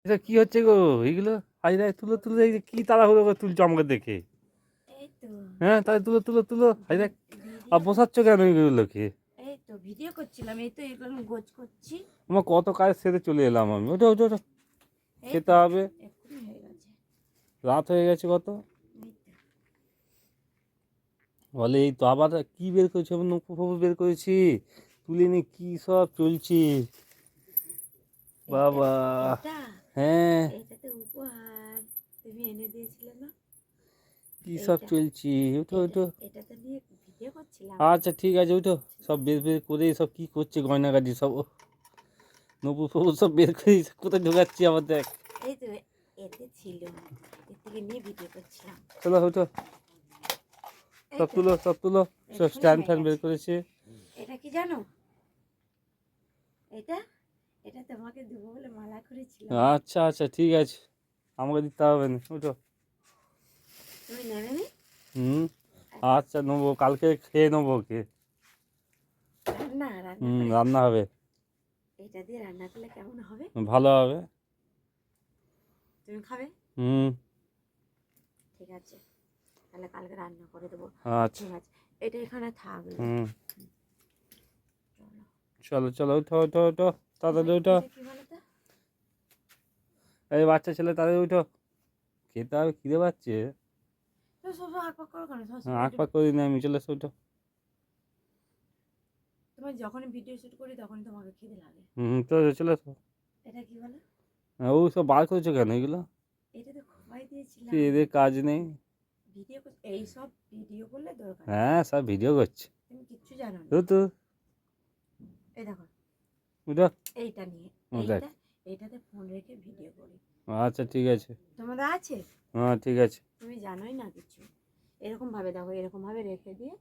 এটা কি হচ্ছে গো এইগুলো? হাই রে, তুলো তুলো, এই যে কি তাড়াহুড়ো করে তুলছো আমাকে দেখে? এই তো হ্যাঁ তাহলে তুলো তুলো তুলো, হাই রে। আর ভিডিও বসাচ্ছ কেন এইগুলোকে? এই তো ভিডিও করছিলাম, এই তো এগুলো আমি গোছ করছি। আমার কত কাজ সেরে চলে এলাম আমি। ওটা ওটা ওটা এই খেতে তো হবে, এক্ষুনি হয়ে গেছে। রাত হয়ে গেছে কত। এই তো বলে এই তো আবার কি বের করেছি, আমি নৌকো ফোকো বের করেছি, তুলে নিয়ে কি সব চলছে এটা বাবা। এটা হ্যাঁ, এটা তো উপহার তুমি এনে দিয়েছিলে না? কি সব এইটা চলছে? ওঠো এটা ওঠো। এটা তো নিয়ে ভিডিও করছিলাম। আচ্ছা ঠিক আছে, ওঠো। সব বের বের করে সব কি করছে গয়নাগাটি সব, নপুর ফপুর সব বের করে কোথায় ঢোকাচ্ছি আবার দেখ। এই তো এতে ছিল, এর থেকে নিয়ে ভিডিও করছিলাম। চলো ওঠো, এই সব তো তুলো সব তুলো। সব এক্ষুনি স্ট্যান্ড হয়ে ফ্যান বের গেছে। করেছে। এটা কি জানো? এটা এটা তোমাকে দেবো বলে মালা করেছিলাম। আচ্ছা আচ্ছা ঠিক আছে, আমাকে দিতে হবে না, ওঠো। তুমি নেবে নি? হুম, আচ্ছা নেবো, কালকে খেয়ে নেবো ওকে। রান্না রান্না হুম, করে রান্না হবে, এটা দিয়ে রান্না করলে কেমন হবে? ভালো হবে। তুমি খাবে? হুম। ঠিক আছে, তাহলে কালকে রান্না করে দেবো। আচ্ছা। ঠিক আছে, এটা এখানে থাকলো। হুম, চলো। চলো চলো ওঠো ওঠো ওঠো, তাড়াতাড়ি ওঠো। এটা কি বলো তো? এই বাচ্চা ছেলে তাড়াতাড়ি ওঠো, খেতে হবে, খিদে পাচ্ছে। তুমি সবসময় আঁক পাক করো কেন? সবসময় আঁক পাক করি না আমি, চলে এসো, ওঠো। তোমার যখনই ভিডিও শুট করি তখনই তোমাকে খিদে লাগে। হুম, চলে চলে এসো। এটা কি বলো? ও সব বার করেছো কেন এগুলো? এটা তো খোয়াই কি দিয়েছিলাম। এদের কাজ নেই? ভিডিও এই সব ভিডিও করলে দরকার নেই। হ্যাঁ সব ভিডিও করছে। তুমি কিচ্ছু জানো না। তো তো এই দেখো, ওঠো। এইটা নিয়ে দেখ, এইটাতে ফোন রেখে ভিডিও করি। আচ্ছা ঠিক আছে। তোমাদের আছে? হ্যাঁ ঠিক আছে। তুমি জানোই না কিছু। এরকম ভাবে দেখো, এরকম ভাবে রেখে দিয়ে